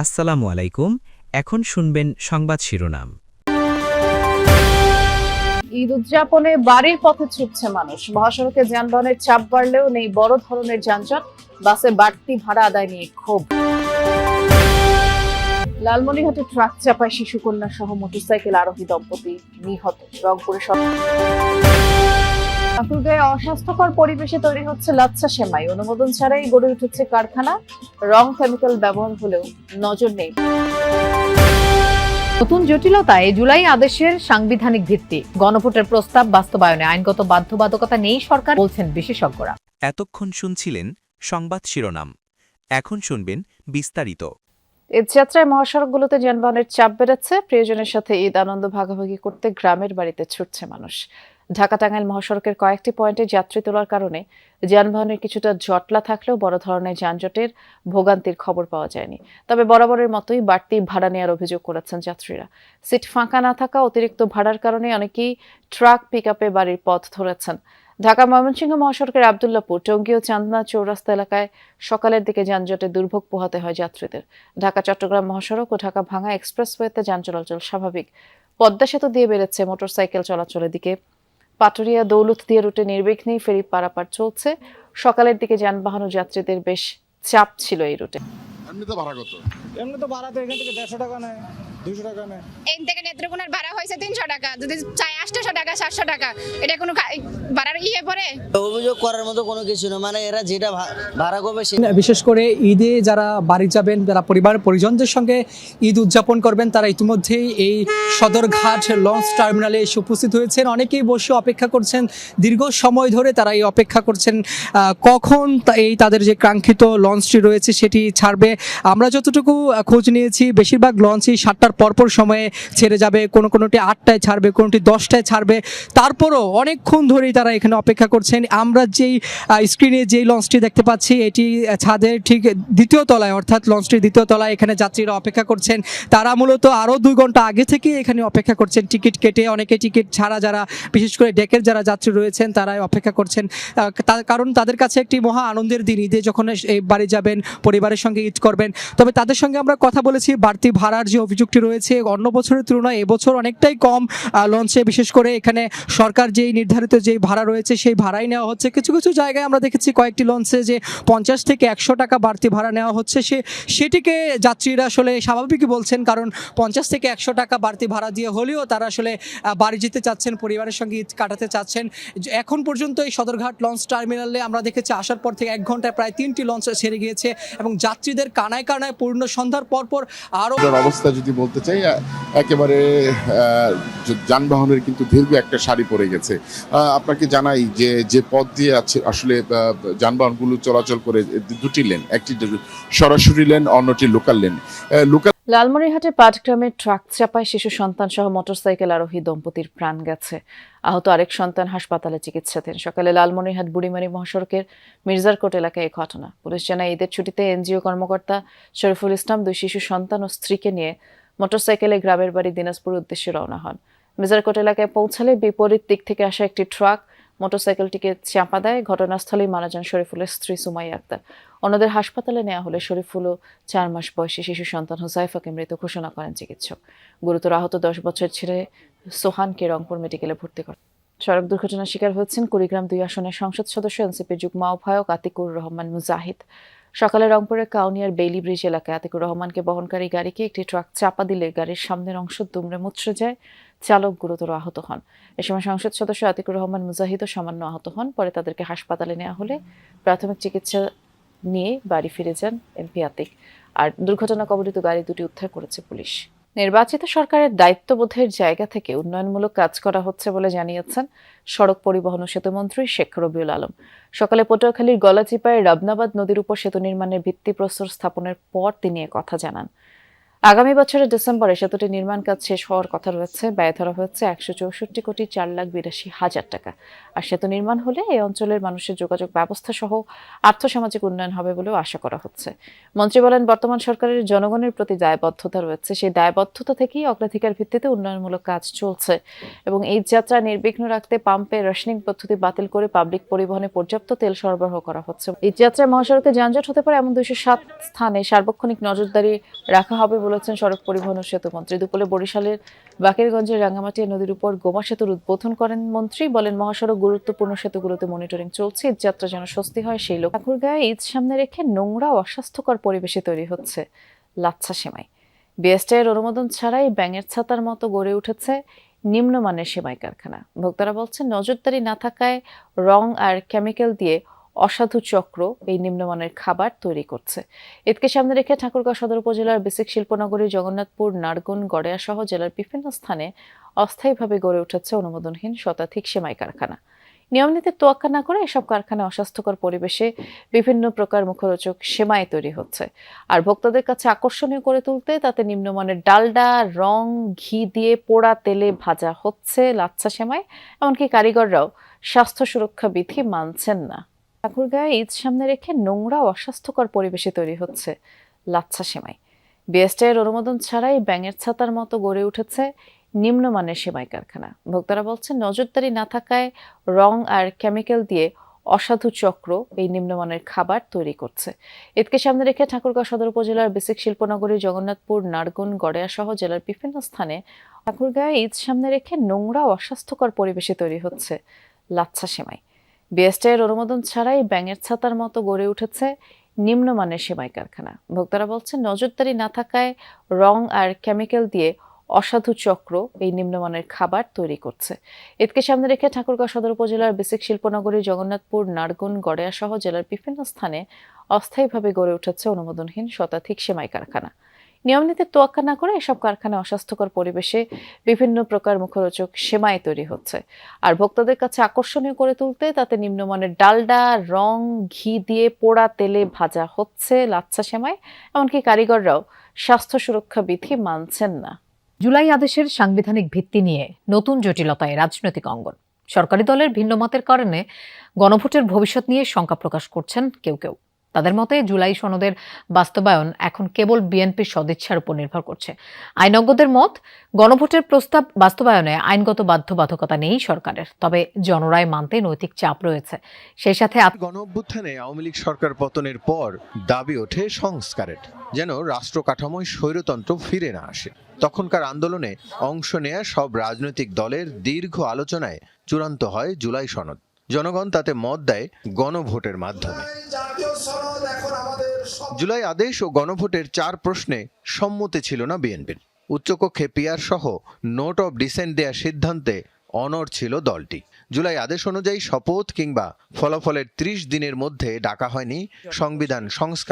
আসসালামু আলাইকুম। এখন শুনবেন সংবাদ শিরোনাম। ঈদ উদযাপনে বাড়ির পথে ছুটছে মানুষ। মহাসড়কে যানবাহনের চাপ বাড়লেও নেই বড় ধরনের যানজট। বাসে বাড়তি ভাড়া আদায় নিয়ে ক্ষোভ। লালমনিরহাটে ট্রাক চাপায় শিশুকন্যা সহ মোটরসাইকেল আরোহী দম্পতি নিহত। রংপুরে ঠাকুরগাঁয়ে অস্বাস্থ্যকর পরিবেশে তৈরি হচ্ছে লাচ্ছা সেমাই। অনুমোদন ছাড়াই গড়ে উঠেছে কারখানা। রং কেমিক্যাল ব্যবহার হলেও নজর নেই। নতুন জটিলতায় জুলাই আদেশের সাংবিধানিক ভিত্তি, গণভোটের প্রস্তাব বাস্তবায়নে আইনগত বাধ্যবাধকতা নেই সরকার বলছেন বিশেষজ্ঞরা। এতক্ষণ শুনছিলেন সংবাদ শিরোনাম। এখন শুনবেন বিস্তারিত। ঈদ যাত্রায় মহাসড়কগুলোতে যানবাহনের চাপ বেড়েছে। প্রিয়জনের সাথে ঈদ আনন্দ ভাগাভাগি করতে গ্রামের বাড়িতে ছুটছে মানুষ। ঢাকা টাঙ্গাইল মহাসড়কের কয়েকটি পয়েন্টে যাত্রী তোলার কারণে যানবাহনের কিছুটা জটলা থাকলেও বড় ধরনের যানজটের ভোগান্তির খবর পাওয়া যায়নি। তবে বরাবরের মতোই বাড়তি ভাড়া নেওয়ার অভিযোগ করেছেন যাত্রীরা। সিট ফাঁকা না থাকা, অতিরিক্ত ভাড়ার কারণে অনেকেই ট্রাক পিকআপে বাড়ির পথ ধরেছেন। ঢাকা ময়মনসিংহ মহাসড়কের আব্দুল্লাহপুর, টঙ্গী ও চান্দনা চৌরাস্তা এলাকায় সকালের দিকে যানজটে দুর্ভোগ পোহাতে হয় যাত্রীদের। ঢাকা চট্টগ্রাম মহাসড়ক ও ঢাকা ভাঙ্গা এক্সপ্রেসওয়েতে যান চলাচল স্বাভাবিক। পদ্মা সেতু দিয়ে বেড়েছে মোটরসাইকেল চলাচলের দিকে। পাটুরিয়া দৌলতদিয়া রুটে নির্বিঘ্নেই ফেরি পারাপার চলছে। সকালের দিকে যানবাহন ও যাত্রীদের বেশ চাপ ছিল এই রুটে। এমনি তো ভাড়া কত? এমনি তো ভাড়া তো এখান থেকে 150 টাকা নেয়, 200 টাকা নেয়। এখান থেকে নেত্রকোনার ভাড়া হয়েছে 300 টাকা, যদি চাই 800 টাকা 700 টাকা, এটা কোনো ভাড়ার পড়ে? অভিযোগ করার মতো কোনো কিছু না, মানে এরা যেটা ভাড়া করবে বিশেষ করে ঈদে যারা বাড়ি যাবেন, যারা পরিবার পরিজনদের সঙ্গে ঈদ উদযাপন করবেন, তারা ইতিমধ্যেই এই সদরঘাট লঞ্চ টার্মিনালে এসে উপস্থিত হয়েছেন। অনেকেই বসে অপেক্ষা করছেন, দীর্ঘ সময় ধরে তারা এই অপেক্ষা করছেন কখন এই তাদের যে কাঙ্ক্ষিত লঞ্চটি রয়েছে সেটি ছাড়বে। আমরা যতটুকু খোঁজ নিয়েছি, বেশিরভাগ লঞ্চই 7টার পরপর সময়ে ছেড়ে যাবে, কোনোটি 8টায় ছাড়বে, কোনোটি 10টায় ছাড়বে। তারপরও অনেকক্ষণ ধরেই তারা এখানে অপেক্ষা করছেন। আমরা যেই স্ক্রিনে যেই লঞ্চটি দেখতে পাচ্ছি, এটি ছাদের ঠিক দ্বিতীয় তলায়, অর্থাৎ লঞ্চটির দ্বিতীয় তলায় এখানে যাত্রীরা অপেক্ষা করছেন। তারা মূলত আরও 2 ঘন্টা আগে থেকে এখানে অপেক্ষা করছেন টিকিট কেটে। অনেকে টিকিট ছাড়া, যারা বিশেষ করে ডেকের যারা যাত্রী রয়েছেন তারাই অপেক্ষা করছেন, কারণ তাদের কাছে একটি মহা আনন্দের দিন। ঈদে যখন এই বাড়ি যাবেন, পরিবারের সঙ্গে ঈদ করবেন। তবে তাদের সঙ্গে আমরা কথা বলেছি, বাড়তি ভাড়ার যে অভিযোগটি রয়েছে অন্য বছরের তুলনায় এবছর অনেকটাই কম লঞ্চে। বিশেষ করে এখানে সরকার যেই নির্ধারিত যেই ভাড়া রয়েছে সেই ভাড়াই নেওয়া হচ্ছে। কিছু কিছু জায়গায় আমরা দেখেছি কয়েকটি লঞ্চে যে 50 থেকে 100 টাকা বাড়তি ভাড়া নেওয়া হচ্ছে। সেটিকে যাত্রীরা আসলে স্বাভাবিকই বলছেন, কারণ 50 থেকে 100 টাকা বাড়তি ভাড়া দিয়ে হলেও তারা আসলে বাড়ি যেতে চাচ্ছেন, পরিবারের সঙ্গে ঈদ কাটাতে চাচ্ছেন। এখন পর্যন্ত এই সদরঘাট লঞ্চ টার্মিনালে আমরা দেখেছি আসার পর থেকে 1 ঘন্টায় প্রায় 3টি লঞ্চ ছেড়ে গিয়েছে এবং যাত্রীদের কানায় কানায় পূর্ণ। সন্ধ্যার পরপর আরও অবস্থা যদি বলতে চাই, একেবারে যানবাহনের কিন্তু দীর্ঘ একটা সারি পড়ে গেছে। আপনাকে জানাই যে পথ দিয়ে আছে আসলে যানবাহনগুলো চলাচল করে, 2টি লেন, একটি সরাসরি লেন, অন্যটি লোকাল লেন। লালমনিরহাটে পাটগ্রামে ট্রাক চাপায় শিশু সন্তান সহ মোটরসাইকেল আরোহী দম্পতির প্রাণ গেছে। আহত আরেক সন্তান হাসপাতালে চিকিৎসাধীন। সকালে লালমনিরহাট বুড়িমারি মহাসড়কের মির্জারকোট এলাকায় এই ঘটনা। পুলিশ জানায় ঈদের ছুটিতে এনজিও কর্মকর্তা শরীফুল ইসলাম 2 শিশু সন্তান ও স্ত্রীকে নিয়ে মোটরসাইকেলে গ্রামের বাড়ি দিনাজপুরের উদ্দেশ্যে রওনা হন। মির্জারকোট এলাকায় পৌঁছালে বিপরীত দিক থেকে আসা একটি ট্রাক মোটরসাইকেলটিকে চাপা দেয়। ঘটনাস্থলেই মারা যান শরীফুলের স্ত্রী সুমাইয়া আক্তার। অন্যদের হাসপাতালে নেওয়া হলে শরীফুল ও 4 মাস বয়সী শিশু সন্তান হুসাইফাকে মৃত ঘোষণা করেন চিকিৎসক। গুরুতর আহত 10 বছর ছেলে সোহানকে রংপুর মেডিকেলে ভর্তি করেন। সড়ক দুর্ঘটনার শিকার হয়েছেন কুড়িগ্রাম 2 আসনের সংসদ সদস্য এনসিপির যুগ্ম আহ্বায়ক আতিকুর রহমান মুজাহিদ। সকালে রংপুরের কাউনিয়ার বেইলি ব্রিজ এলাকায় আতিকুর রহমানকে বহনকারী গাড়িকে একটি ট্রাক চাপা দিলে গাড়ির সামনের অংশ দুমড়ে মুচড়ে যায়। চালক গুরুতর আহত হন। এ সময় সংসদ সদস্য আতিকুর রহমান মুজাহিদও সামান্য আহত হন। পরে তাদেরকে হাসপাতালে নেওয়া হলে প্রাথমিক চিকিৎসা নিয়ে বাড়ি ফিরে যান এমপি আতিক। আর দুর্ঘটনা কবলিত গাড়ি 2টি উদ্ধার করেছে পুলিশ। নির্বাচিত সরকারের দায়িত্ববোধের জায়গা থেকে উন্নয়নমূলক কাজ করা হচ্ছে বলে জানিয়েছেন সড়ক পরিবহন ও সেতুমন্ত্রী শেখ রবিউল আলম। সকালে পটুয়াখালীর গলাচিপায় রাবনাবাদ নদীর উপর সেতু নির্মাণের ভিত্তিপ্রস্তর স্থাপনের পর তিনি কথা জানান। আগামী বছরের ডিসেম্বরে সেতুটি নির্মাণ কাজ শেষ হওয়ার কথা রয়েছে। ব্যয় ধরা হচ্ছে ১৬৪,৪,৮২,০০০ টাকা। আর সেতু নির্মাণ হলে এই অঞ্চলের মানুষের যোগাযোগ ব্যবস্থা সহ আর্থসামাজিক উন্নয়ন হবে বলেও আশা করা হচ্ছে। মন্ত্রী বলেন, বর্তমান সরকারের জনগণের প্রতি দায়বদ্ধতা রয়েছে। সেই দায়বদ্ধতা থেকেই অগ্রাধিকার ভিত্তিতে উন্নয়নমূলক কাজ চলছে এবং এই যাত্রা নির্বিঘ্ন রাখতে পাম্পে রেশনিং পদ্ধতি বাতিল করে পাবলিক পরিবহনে পর্যাপ্ত তেল সরবরাহ করা হচ্ছে। এই যাত্রায় মহাসড়কে যানজট হতে পারে এমন ২০৭ স্থানে সার্বক্ষণিক নজরদারি রাখা হবে বলেছেন সড়ক পরিবহন ও সেতু মন্ত্রী। দুপুরে বরিশালের বাকেরগঞ্জের রাঙ্গামাটিয়া নদীর উপর গোমা সেতুর উদ্বোধন করেন মন্ত্রী। বলেন, মহাসড়ক গুরুত্বপূর্ণ সেতুগুলোতে মনিটরিং চলছে, ঈদ যাত্রা যেন স্বস্তি হয় সেই লক্ষ্যে ঠাকুরগাঁয়ে ঈদ সামনে রেখে নোংরা ও অস্বাস্থ্যকর পরিবেশে তৈরি হচ্ছে লাচ্ছা সেমাই। বিএসটিআইয়ের অনুমোদন ছাড়াই ব্যাঙের ছাতার মতো গড়ে উঠেছে নিম্নমানের সেমাই কারখানা। ভোক্তারা বলছেন, নজরদারি না থাকায় রং আর কেমিক্যাল দিয়ে অসাধু চক্র এই নিম্নমানের খাবার তৈরি করছে। ঈদকে সামনে রেখে ঠাকুরগাঁও সদর উপজেলার বেসিক শিল্পনগরী, জগন্নাথপুর, নারগুন, গড়েয়া সহ জেলার বিভিন্ন স্থানে অস্থায়ীভাবে গড়ে উঠেছে অনুমোদনহীন শতাধিক সেমাই কারখানা। নিয়মনীতির তোয়াক্কা না করে এসব কারখানায় অস্বাস্থ্যকর পরিবেশে বিভিন্ন প্রকার মুখরোচক সেমাই তৈরি হচ্ছে। আর ভোক্তাদের কাছে আকর্ষণীয় করে তুলতে তাতে নিম্নমানের ডালডা, রং, ঘি দিয়ে পোড়া তেলে ভাজা হচ্ছে লাচ্ছা সেমাই। এমনকি কারিগররাও স্বাস্থ্য সুরক্ষা বিধি মানছেন না। ঠাকুরগাঁয়ে ঈদ সামনে রেখে নোংরা ও অস্বাস্থ্যকর পরিবেশে তৈরি হচ্ছে লাচ্ছা সেমাই। বিএসটিআইয়ের অনুমোদন ছাড়াই ব্যাঙের ছাতার মতো গড়ে উঠেছে নিম্নমানের সেমাই কারখানা। ভোক্তারা বলছেন, নজরদারি না থাকায় রং আর কেমিক্যাল দিয়ে অসাধু চক্র এই নিম্নমানের খাবার তৈরি করছে। ঈদকে সামনে রেখে ঠাকুরগাঁও সদর উপজেলার বেসিক শিল্পনগরী, জগন্নাথপুর, নারগুন, গড়েয়া সহ জেলার বিভিন্ন স্থানে ঠাকুরগাঁয়ে ঈদ সামনে রেখে নোংরা ও অস্বাস্থ্যকর পরিবেশে তৈরি হচ্ছে লাচ্ছা সেমাই। বিএসটিআইয়ের অনুমোদন ছাড়াই ব্যাঙের ছাতার মতো গড়ে উঠেছে নিম্নমানের সেমাই কারখানা। ভোক্তারা বলছেন, নজরদারি না থাকায় রং আর কেমিক্যাল দিয়ে অসাধু চক্র এই নিম্নমানের খাবার তৈরি করছে। ঈদকে সামনে রেখে ঠাকুরগাঁও সদর উপজেলার বেসিক শিল্পনগরী, জগন্নাথপুর, নারগুন, গড়েয়া সহ জেলার বিভিন্ন স্থানে অস্থায়ীভাবে গড়ে উঠেছে অনুমোদনহীন শতাধিক সেমাই কারখানা। নিয়মনীতির তোয়াক্কা না করে এসব কারখানায় অস্বাস্থ্যকর পরিবেশে বিভিন্ন প্রকার মুখরোচক সেমাই তৈরি হচ্ছে। আর ভোক্তাদের কাছে আকর্ষণীয় করে তুলতে তাতে নিম্নমানের ডালডা, রং, ঘি দিয়ে পোড়া তেলে ভাজা হচ্ছে লাচ্ছা সেমাই। এমনকি কারিগররাও স্বাস্থ্য সুরক্ষা বিধি মানছেন না। জুলাই আদেশের সাংবিধানিক ভিত্তি নিয়ে নতুন জটিলতায় রাজনৈতিক অঙ্গন। সরকারি দলের ভিন্ন মতের কারণে গণভোটের ভবিষ্যৎ নিয়ে শঙ্কা প্রকাশ করছেন কেউ কেউ। তাদের মতে, জুলাই সনদের বাস্তবায়ন এখন কেবল বিএনপির সদিচ্ছার উপর নির্ভর করছে। আইনজ্ঞদের মত, গণভোটের প্রস্তাব বাস্তবায়নে আইনগত বাধ্যবাধকতা নেই সরকারের, তবে জনরায় মানতে নৈতিক চাপ রয়েছে। সেই সাথে গণঅভ্যুত্থানে আওয়ামী লীগ সরকার পতনের পর দাবি ওঠে সংস্কারের, যেন রাষ্ট্র কাঠামোয় স্বৈরতন্ত্র ফিরে না আসে। তখনকার আন্দোলনে অংশ নেয়া সব রাজনৈতিক দলের দীর্ঘ আলোচনায় চূড়ান্ত হয় জুলাই সনদ। জনগণ তাতে মত দেয় গণভোটের মাধ্যমে। জুলাই আদেশ ও গণভোটের 4 প্রশ্নে সম্মতি ছিল না বিএনপির। উচ্চকক্ষে পিআর সহ নোট অব ডিসেন্ট দেওয়ার সিদ্ধান্তে অনড় ছিল দলটি। জুলাই আদেশ অনুযায়ী শপথ কিংবা ফলাফলের 30 দিনের মধ্যে ডাকা হয়নি সংবিধান সংস্কার